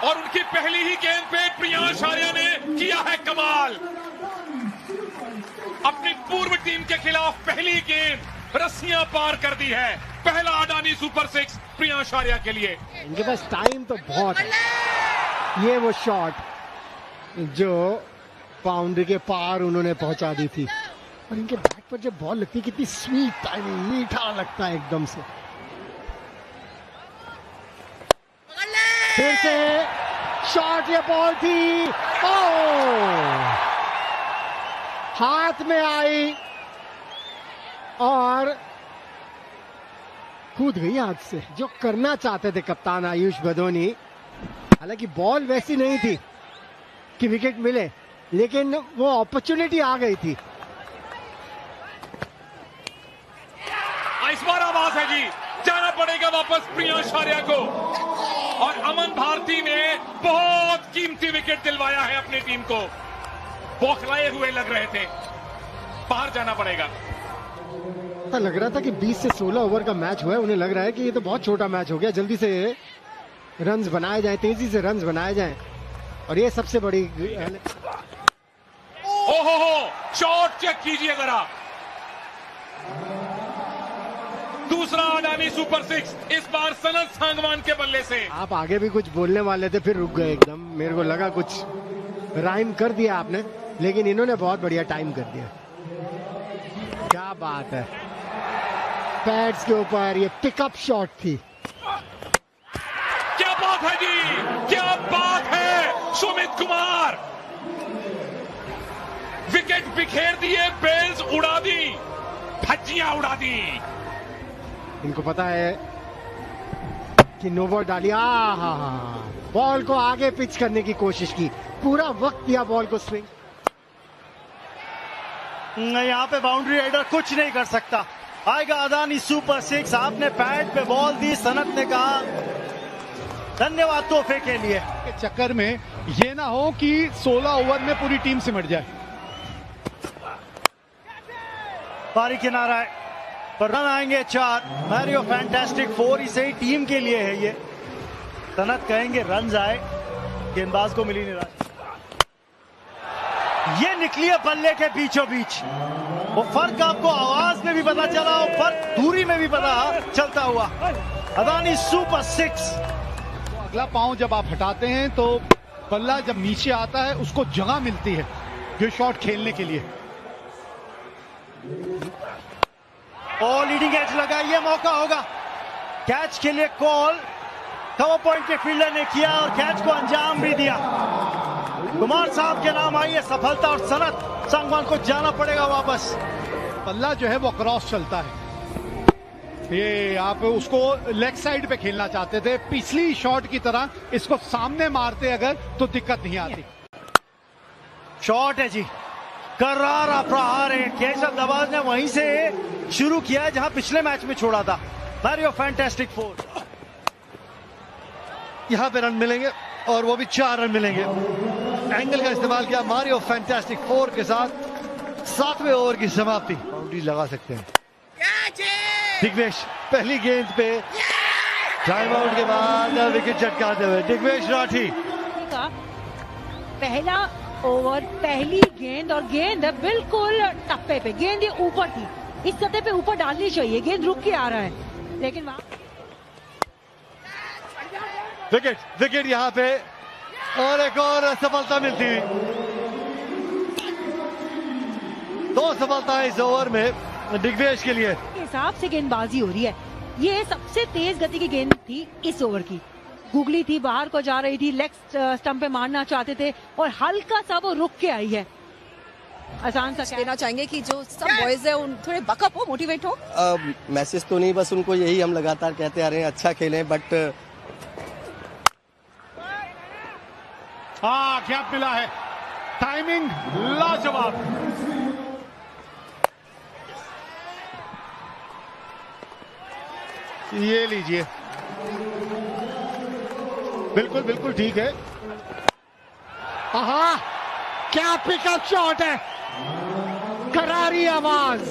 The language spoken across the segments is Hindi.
और उनकी पहली ही गेंद पे प्रियांश आर्या ने किया है कमाल। अपनी पूर्व टीम के खिलाफ पहली गेंद रस्सियां पार कर दी है। पहला अडानी सुपर 6 प्रियांश आर्या के लिए। इनके पास टाइम तो बहुत है। ये वो शॉट जो बाउंड्री के पार उन्होंने पहुंचा दी थी, और इनके बैट पर जब बॉल लगती है कितनी स्वीट टाइमिंग, मीठा लगता है एकदम से। फिर से शॉट, ये बॉल थी, ओह हाथ में आई और कूद गई हाथ से। जो करना चाहते थे कप्तान आयुष बदोनी, हालांकि बॉल वैसी नहीं थी कि विकेट मिले, लेकिन वो अपॉर्चुनिटी आ गई थी। इस बार आवाज है जी, जाना पड़ेगा वापस प्रियांश आर्या को। और अमन भारती ने बहुत कीमती विकेट दिलवाया है अपनी टीम को। बौखलाए हुए लग रहे थे, बाहर जाना पड़ेगा। लग रहा था कि 20 से 16 ओवर का मैच हुआ है, उन्हें लग रहा है कि ये तो बहुत छोटा मैच हो गया, जल्दी से रन्स बनाए जाएं, तेजी से रन्स बनाए जाएं। और ये सबसे बड़ी ओहो, शॉट चेक कीजिए जरा। दूसरा अडानी सुपर 6, इस बार सनत सांगवान के बल्ले से। आप आगे भी कुछ बोलने वाले थे, फिर रुक गए एकदम। मेरे को लगा कुछ राइम कर दिया आपने, लेकिन इन्होंने बहुत बढ़िया टाइम कर दिया। क्या बात है, पैड्स के ऊपर ये पिकअप शॉट थी। क्या बात है जी, क्या बात है सुमित कुमार। विकेट बिखेर दिए, बेल्स उड़ा दी, भज्जियां उड़ा दी। इनको पता है कि नो बॉल डाली। बॉल को आगे पिच करने की कोशिश की, पूरा वक्त दिया बॉल को स्विंग। यहाँ पे बाउंड्री राइडर कुछ नहीं कर सकता। आएगा अडानी सुपर 6। आपने पैड पे बॉल दी, सनत ने कहा धन्यवाद तोहफे के लिए। के चक्कर में ये ना हो कि 16 ओवर में पूरी टीम सिमट जाए। पारी किनारा है, पर रन आएंगे 4। मैरियो फैंटास्टिक 4 इसे ही टीम के लिए है। ये सनत कहेंगे रन आए, गेंदबाज को मिली निराश। ये निकली है बल्ले के बीचों बीच। वो फर्क आपको आवाज में भी पता चला, और फर्क दूरी में भी पता चलता हुआ। अडानी सुपर 6। तो अगला पांव जब आप हटाते हैं तो बल्ला जब नीचे आता है उसको जगह मिलती है ये शॉट खेलने के लिए। और लीडिंग एज लगा, ये मौका होगा कैच के लिए। कॉल कवर पॉइंट के फील्डर ने किया और कैच को अंजाम भी दिया। कुमार साहब के नाम आई है सफलता, और सनत सांगवान को जाना पड़ेगा वापस। बल्ला जो है वो क्रॉस चलता है। ये आप उसको लेग साइड पे खेलना चाहते थे, पिछली शॉट की तरह इसको सामने मारते अगर तो दिक्कत नहीं आती। शॉट है जी, करारा प्रहार है। केशव नवाज ने वहीं से शुरू किया जहां पिछले मैच में छोड़ा था। Mario fantastic 4। यहां पे रन मिलेंगे और वो भी 4 रन मिलेंगे। एंगल का इस्तेमाल किया मारियो फैंटास्टिक 4 के साथ। 7वें ओवर की समाप्ति, बाउंड्री लगा सकते हैं। दिग्वेश पहली गेंद पे टाइम आउट के बाद विकेट चटकाते हुए दिग्वेश राठी का पहला ओवर, पहली गेंद, और गेंद बिल्कुल टप्पे पे। गेंद ये ऊपर थी, इस सतह पे ऊपर डालनी चाहिए। गेंद रुक के आ रहा है, लेकिन विकेट यहाँ पे, और एक और सफलता मिलती हुई। 2 सफलताएं इस ओवर में दिग्वेश के लिए। हिसाब से गेंदबाजी हो रही है। ये सबसे तेज गति की गेंद थी इस ओवर की। गुगली थी, बाहर को जा रही थी, लेग स्टंप पे मारना चाहते थे और हल्का सा वो रुक के आई है। आसान सा कहना चाहेंगे कि जो सब बॉयज है उन थोड़े बकअप हो, मोटिवेट हो। मैसेज तो नहीं, बस उनको यही हम लगातार कहते आ रहे हैं, अच्छा खेलें। बट गैप मिला है, टाइमिंग लाजवाब। ये लीजिए, बिल्कुल ठीक है। क्या पिकअप शॉट है, करारी आवाज।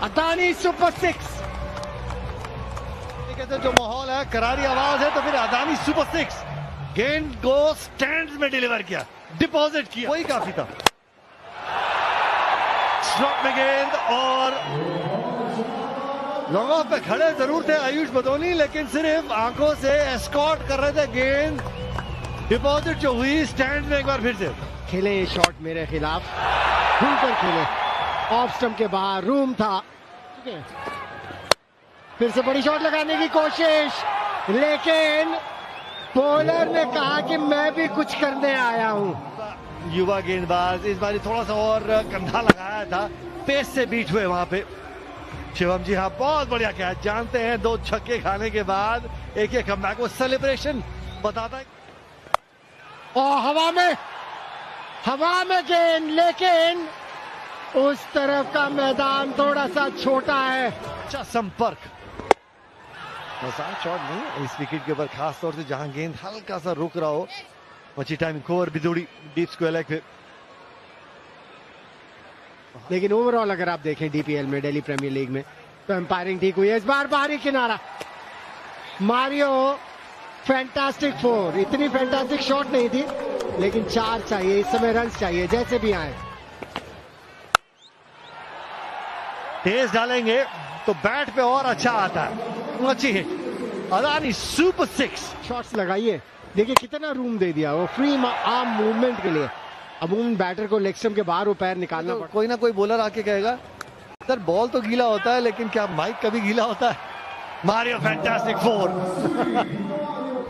अडानी सुपर 6। कहते जो माहौल है, करारी आवाज है, तो फिर अडानी सुपर 6 गेंद को स्टैंड्स में डिलीवर किया, डिपॉजिट किया, वही काफी था। स्ट्रोक में गेंद और लॉन्ग ऑफ पे खड़े जरूर थे आयुष बदौनी, लेकिन सिर्फ आंखों से एस्कॉर्ट कर रहे थे। गेंद डिपॉजिट जो हुई स्टैंड में एक बार फिर से खेले ये शॉट मेरे खिलाफ, खुलकर खेले, ऑफ स्टंप के बाहर रूम था। फिर से बड़ी शॉट लगाने की कोशिश, लेकिन बॉलर ने कहा कि मैं भी कुछ करने आया हूं। युवा गेंदबाज इस बार थोड़ा सा और कंधा लगाया था, पेस से बीट हुए वहां पे शिवम जी। हाँ, बहुत बढ़िया कैच। जानते हैं 2 छक्के खाने के बाद एक कमबैक, वो सेलिब्रेशन बताता है। और हवा में गेंद, लेकिन उस तरफ का मैदान थोड़ा सा छोटा है। अच्छा संपर्क, आसान शॉट नहीं इस विकेट के ऊपर, खास तौर से जहां गेंद हल्का सा रुक रहा हो। अच्छी टाइमिंग, कोवर भी थोड़ी डीप स्क्वायर लेग पे। लेकिन ओवरऑल अगर आप देखें डीपीएल में, दिल्ली प्रीमियर लीग में, तो एम्पायरिंग ठीक हुई है। इस बार बाहरी किनारा, मारियो फैंटास्टिक 4, इतनी फैंटास्टिक शॉट नहीं थी, लेकिन 4 चाहिए इस समय, रन चाहिए जैसे भी आए। तेज डालेंगे तो बैट पे और अच्छा आता है। अच्छी हिट, अदानी सुपर 6 शॉट्स लगाइए, देखिए कितना रूम दे दिया वो फ्री आर्म मूवमेंट के लिए। अमूमन बैटर को लेग स्टंप के बाहर वो पैर निकालना पड़ता है। कोई ना कोई बॉलर आके कहेगा सर बॉल तो गीला होता है, लेकिन क्या माइक कभी गीला होता है? मारियो फैंटास्टिक 4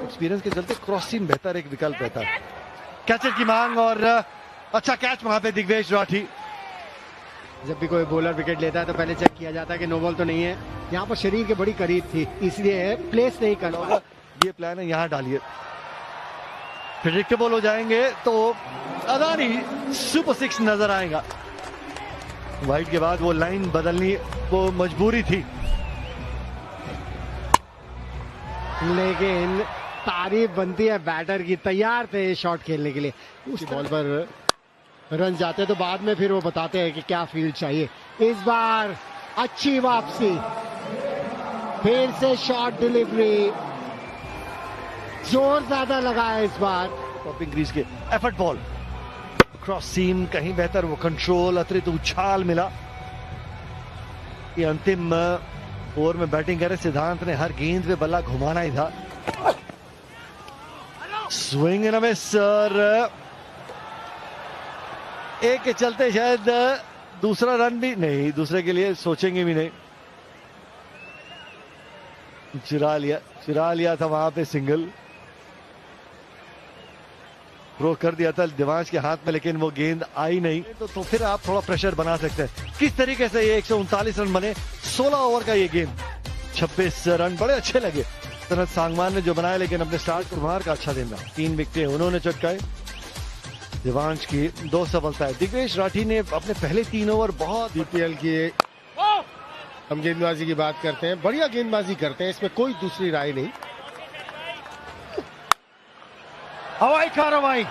एक्सपीरियंस के चलते क्रॉस सीम बेहतर एक विकल्प रहता है। कैचर की मांग और अच्छा कैच वहां पे दिग्वेश राठी। जब भी कोई बॉलर विकेट लेता है तो पहले चेक किया जाता है कि नो बॉल तो नहीं है। यहाँ पर शरीर के बड़ी करीब थी, इसलिए प्लेस नहीं कर पाया। ये प्लान है, यहाँ डालिए, प्रेडिक्टेबल हो जाएंगे तो अदानी सुपर 6 नजर आएगा। वाइड के बाद वो लाइन बदलनी वो मजबूरी थी, लेकिन तारीफ बनती है बैटर की, तैयार थे शॉट खेलने के लिए। उस बॉल पर रन जाते तो बाद में फिर वो बताते हैं कि क्या फील्ड चाहिए। इस बार अच्छी वापसी, फिर से शॉट डिलीवरी, जोर ज्यादा लगा है इस बार। टॉपिंग क्रीज के एफर्ट बॉल, क्रॉस सीम कहीं बेहतर, वो कंट्रोल, अतिरिक्त उछाल मिला। ये अंतिम ओवर में बैटिंग करे सिद्धांत ने हर गेंद पे बल्ला घुमाना ही था। Swing and a miss sir, एक के चलते शायद दूसरा रन भी नहीं, दूसरे के लिए सोचेंगे भी नहीं। चुरा लिया था वहां पे सिंगल, थ्रो कर दिया था दिवांश के हाथ में, लेकिन वो गेंद आई नहीं। तो फिर आप थोड़ा प्रेशर बना सकते हैं। किस तरीके से ये 139 रन बने 16 ओवर का ये गेम, 26 रन बड़े अच्छे लगे सनत सांगवान ने जो बनाया, लेकिन अपने स्टार्ट कुमार का अच्छा दिन रहा। 3 विकेटें उन्होंने चटकाए, दिवांश की 2 सफलताएं। दिग्वेश राठी ने अपने पहले 3 ओवर बहुत डीपीएल की हम गेंदबाजी की बात करते हैं, बढ़िया गेंदबाजी करते हैं, इसमें कोई दूसरी राय नहीं। हवाई कार्रवाई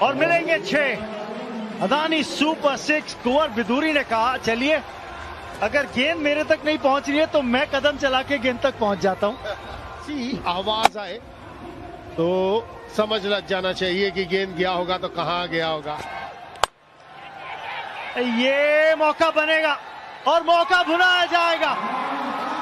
और मिलेंगे 6। अदानी सुपर 6। कुंवर बिदूरी ने कहा चलिए अगर गेंद मेरे तक नहीं पहुंच रही है तो मैं कदम चला के गेंद तक पहुंच जाता हूं। आवाज आए तो समझ लग जाना चाहिए कि गेंद गया होगा तो कहां गया होगा। ये मौका बनेगा और मौका भुनाया जाएगा।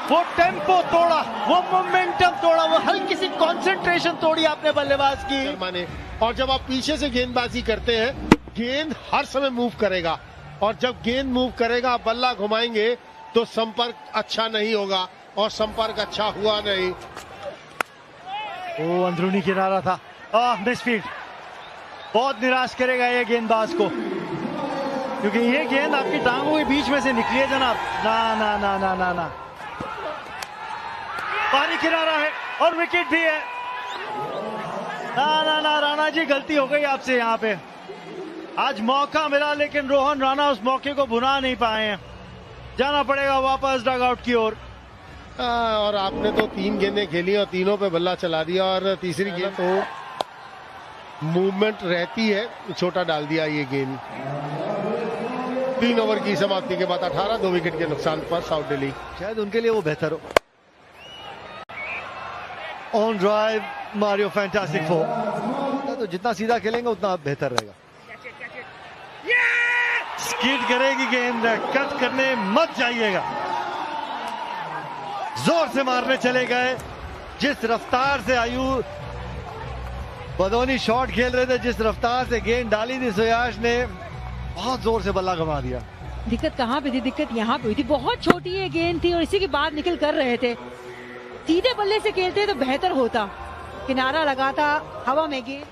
वो टेम्पो तोड़ा, वो मोमेंटम तोड़ा, वो हल्की सी कंसंट्रेशन तोड़ी आपने बल्लेबाज की माने। और जब आप पीछे से गेंदबाजी करते हैं, गेंद हर समय मूव करेगा, और जब गेंद मूव करेगा आप बल्ला घुमाएंगे तो संपर्क अच्छा नहीं होगा, और संपर्क अच्छा हुआ नहीं। वो अंदरूनी किनारा था, मिसफील्ड। बहुत निराश करेगा ये गेंदबाज को, क्योंकि ये गेंद आपकी टांगों के बीच में से निकली है जनाब। ना ना ना ना ना ना, पानी किनारा है और विकेट भी है। ना ना ना राणा जी, गलती हो गई आपसे यहाँ पे। आज मौका मिला लेकिन रोहन राणा उस मौके को भुना नहीं पाए हैं। जाना पड़ेगा वापस डग आउट की ओर। और आपने तो 3 गेंदें खेली और तीनों पे बल्ला चला दिया, और तीसरी गेंद तो मूवमेंट रहती है, छोटा डाल दिया ये गेंद। 3 ओवर की समाप्ति के बाद 18, 2 विकेट के नुकसान पर साउथ दिल्ली। शायद उनके लिए वो बेहतर हो। On drive Mario fantastic 4। तो जितना सीधा खेलेंगे उतना बेहतर रहेगा। स्किड करेगी गेंद, कट करने मत जाइएगा। जोर से मारने चले गए। जिस रफ्तार से आयु बदौनी शॉट खेल रहे थे, जिस रफ्तार से गेंद डाली थी सुयाश ने, बहुत जोर से बल्ला घुमा दिया। दिक्कत कहाँ पे थी? दिक्कत यहाँ पे हुई थी। बहुत छोटी ये गेंद थी और इसी के बाद निकल कर रहे थे। सीधे बल्ले से खेलते तो बेहतर होता। किनारा लगा था, हवा में गेंद।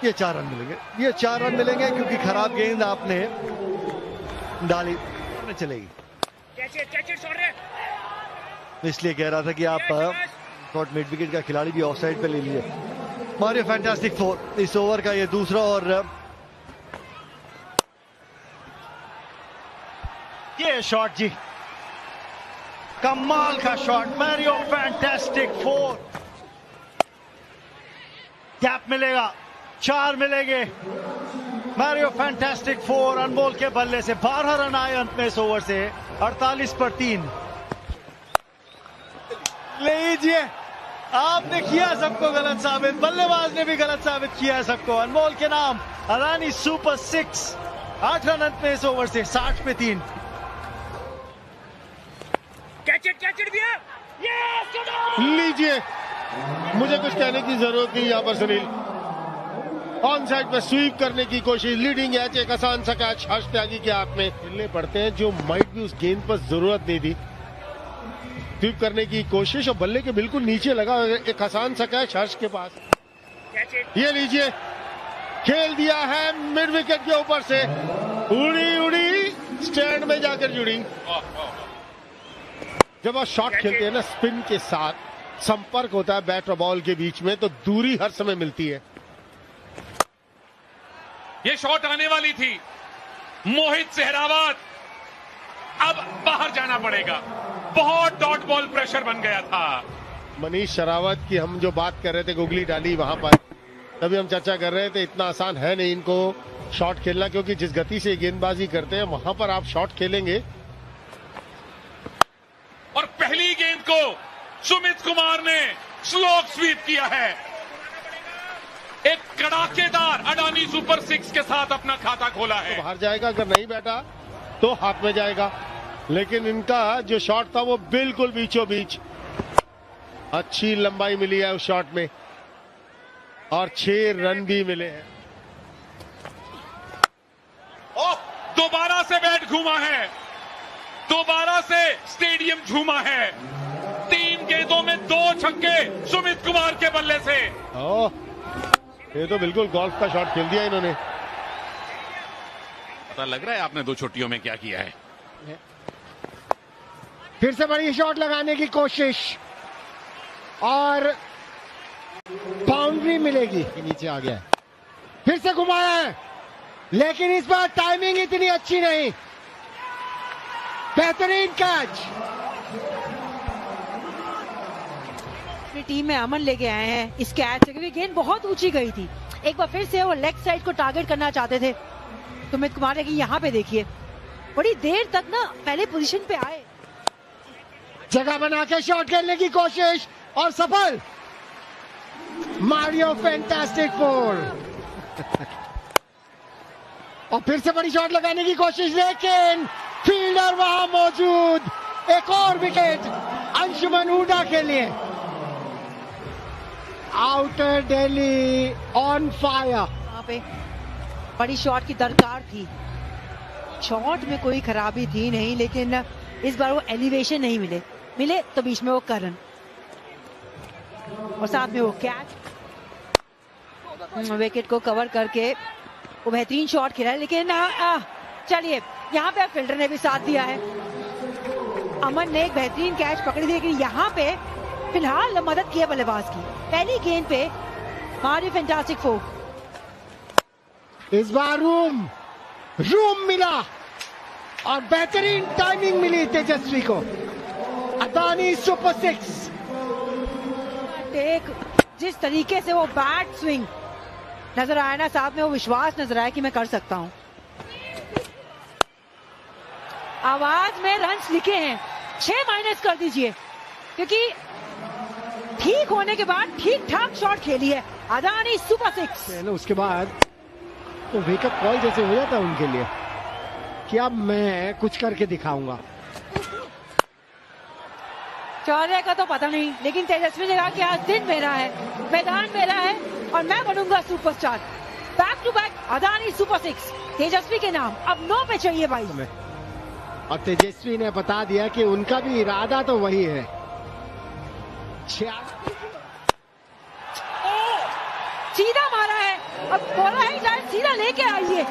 ये 4 रन मिलेंगे, ये 4 रन मिलेंगे क्योंकि खराब गेंद आपने डाली, चलेगी। इसलिए कह रहा था कि आप शॉर्ट मिड विकेट का खिलाड़ी भी ऑफ साइड पे ले लिए। मारियो फैंटास्टिक 4 इस ओवर का ये दूसरा और ये शॉट जी, कमाल का शॉट। Mario fantastic 4। गैप मिलेगा, 4 मिलेंगे। मारियो फैंटास्टिक 4 अनमोल के बल्ले से 12 रन आए अंत में इस ओवर से, 48 पर 3। लीजिए, आपने किया सबको गलत साबित, बल्लेबाज ने भी गलत साबित किया है सबको। अनमोल के नाम अदानी सुपर 6, 8 रन अंत में इस ओवर से, 60 पे 3। लीजिए, मुझे कुछ कहने की जरूरत नहीं यहाँ पर सुनील। ऑन साइड पर स्वीप करने की कोशिश, लीडिंग एज, एक आसान सा कैच हर्ष त्यागी के हाथ में। खेलने पड़ते हैं जो माइट भी उस गेंद पर जरूरत नहीं थी। स्वीप करने की कोशिश और बल्ले के बिल्कुल नीचे लगा एक आसान सा कैच हर्ष के पास। ये लीजिए, खेल दिया है मिड विकेट के ऊपर से, उड़ी उड़ी स्टैंड में जाकर जुड़ी। जब आप शॉट खेलते हैं ना, स्पिन के साथ संपर्क होता है बैट और बॉल के बीच में, तो दूरी हर समय मिलती है। ये शॉट आने वाली थी। मोहित सहरावत, अब बाहर जाना पड़ेगा। बहुत डॉट बॉल प्रेशर बन गया था। मनीष शरावत की हम जो बात कर रहे थे, गुगली डाली वहां पर, तभी हम चर्चा कर रहे थे इतना आसान है नहीं इनको शॉट खेलना, क्योंकि जिस गति से गेंदबाजी करते हैं वहां पर आप शॉट खेलेंगे। और पहली गेंद को सुमित कुमार ने स्लो स्वीप किया है। एक कड़ाकेदार अडानी सुपर 6 के साथ अपना खाता खोला है। तो बाहर जाएगा, अगर नहीं बैठा तो हाथ में जाएगा, लेकिन इनका जो शॉट था वो बिल्कुल बीचों बीच। अच्छी लंबाई मिली है उस शॉट में और 6 रन भी मिले हैं। दोबारा से बैट घूमा है, दोबारा से स्टेडियम झूमा है। 3 गेंदों में 2 छक्के सुमित कुमार के बल्ले से। ये तो बिल्कुल गोल्फ का शॉट खेल दिया इन्होंने। पता लग रहा है आपने 2 छुट्टियों में क्या किया है। फिर से बड़ी शॉट लगाने की कोशिश और बाउंड्री मिलेगी। नीचे आ गया है, फिर से घुमाया है, लेकिन इस बार टाइमिंग इतनी अच्छी नहीं। बेहतरीन कैच। अपनी टीम में अमन लेके आए हैं इस कैच से, क्योंकि गेंद बहुत ऊंची गई थी। एक बार फिर से वो लेग साइड को टारगेट करना चाहते थे सुमित कुमार, लेकिन यहाँ पे देखिए बड़ी देर तक ना पहले पोजीशन पे आए। जगह बना के शॉट खेलने की कोशिश और सफल। Mario fantastic 4। और फिर से बड़ी शॉट लगाने की कोशिश, लेकिन फील्डर वहां मौजूद। एक और विकेट अंशुमन हुडा के लिए। Outer Delhi on fire. वहां पे बड़ी शॉट की दरकार थी। शॉट में कोई खराबी थी नहीं, लेकिन इस बार वो एलिवेशन नहीं मिले तो बीच में वो करन और साथ में वो कैच। विकेट को कवर करके वो बेहतरीन शॉट खेला, लेकिन चलिए यहाँ पे फील्डर ने भी साथ दिया है। अमन ने एक बेहतरीन कैच पकड़ी थी, लेकिन यहाँ पे फिलहाल मदद की है बल्लेबाज की। पहली गेंद पे मारियो फैंटास्टिक 4। इस बार रूम मिला और बेहतरीन टाइमिंग मिली तेजस्वी को। अदानी सुपर 6। जिस तरीके से वो बैट स्विंग नजर आया ना, साथ में वो विश्वास नजर आया कि मैं कर सकता हूं। आवाज में रन्स लिखे हैं, 6 माइनस कर दीजिए, क्योंकि ठीक होने के बाद ठीक ठाक शॉट खेली है अदानी सुपर 6। है ना, उसके बाद तो वेकअप कॉल जैसे हो जाता है उनके लिए कि अब मैं कुछ करके दिखाऊंगा। शौर्य का तो पता नहीं, लेकिन तेजस्वी ने कहा कि आज दिन मेरा है, मैदान मेरा है और मैं बनूंगा superstar. Back to back Adani super 6 Tejasvi के नाम, अब 9 पे चाहिए भाई। और तेजस्वी ने बता दिया कि उनका भी इरादा तो वही है। सीधा मारा है, अब बोला है जाए सीधा लेके आइए।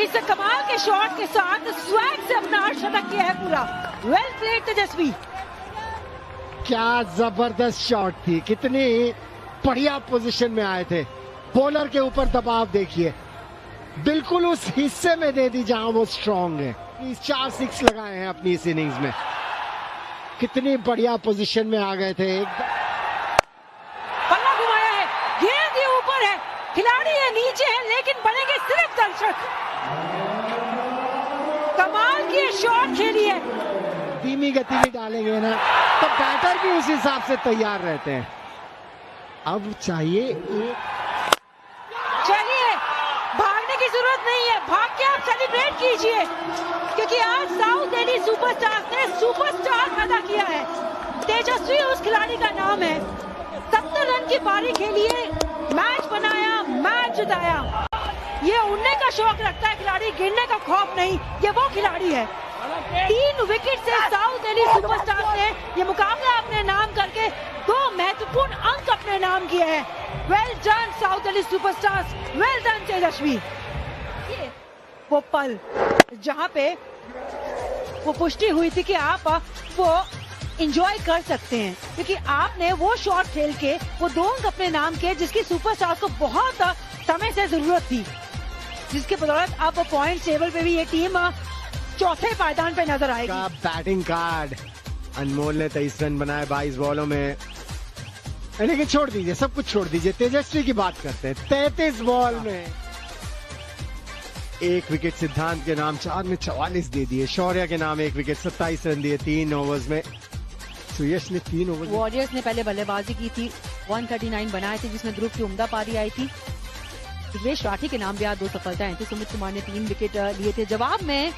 इस कमाल के शॉट के साथ स्वैग से अपना अर्धशतक किया है पूरा। वेल प्लेड तेजस्वी। क्या जबरदस्त शॉट थी, कितनी बढ़िया पोजीशन में आए थे। बॉलर के ऊपर दबाव देखिए, बिल्कुल उस हिस्से में दे दी जहां वो स्ट्रांग है। 4 6 लगाए हैं अपनी इस इनिंग्स में, कितनी बढ़िया पोजीशन में आ गए थे। पल्ला घुमाया है, गेंद ये ऊपर है, खिलाड़ी है नीचे है, लेकिन बनेंगे सिर्फ दर्शक। कमाल की शॉट खेली है। धीमी गति में डालेंगे ना तो बैटर भी उस हिसाब से तैयार रहते हैं। अब चाहिए चलिए, भागने की जरूरत नहीं है, भाग के आप सेलिब्रेट कीजिए, क्योंकि आज साउथ दिल्ली सुपरस्टार्स ने सुपरस्टार पैदा किया है। तेजस्वी उस खिलाड़ी का नाम है। 70 रन की पारी खेली है, मैच बनाया, मैच जिताया। ये उड़ने का शौक रखता है खिलाड़ी, गिरने का खौफ नहीं, ये वो खिलाड़ी है। 3 विकेट से साउथ दिल्ली सुपरस्टार्स ने ये मुकाबला अपने नाम करके 2 महत्वपूर्ण अंक अपने नाम किए हैं। Well done South Delhi superstars, well done Tejasvi. वो पल जहां पे वो पुष्टि हुई थी कि आप वो एंजॉय कर सकते हैं, क्योंकि आपने वो शॉट खेल के वो 2 अंक अपने नाम किए, जिसकी सुपरस्टार्स को बहुत समय से जरूरत थी, जिसके बदौलत अब पॉइंट टेबल पे भी ये टीम चौथे पायदान पे नजर आएगी। बैटिंग कार्ड अनमोल ने 23 रन बनाए 22 बॉलों में। लेकिन छोड़ दीजिए, सब कुछ छोड़ दीजिए, तेजस्वी की बात करते हैं। 33 बॉल में 1 विकेट सिद्धांत के नाम, 4 में 44 दे दिए। शौर्य के नाम 1 विकेट 27 रन दिए 3 ओवर्स में। सुयश ने 3 ओवर। वॉरियर्स ने पहले बल्लेबाजी की थी, 139 बनाए थे, जिसमें ध्रुव की उम्दा पारी आई थी। दिग्वेश राठी के नाम भी आज 2 सफलताएं थी। सुमित कुमार ने 3 विकेट लिए थे। जवाब में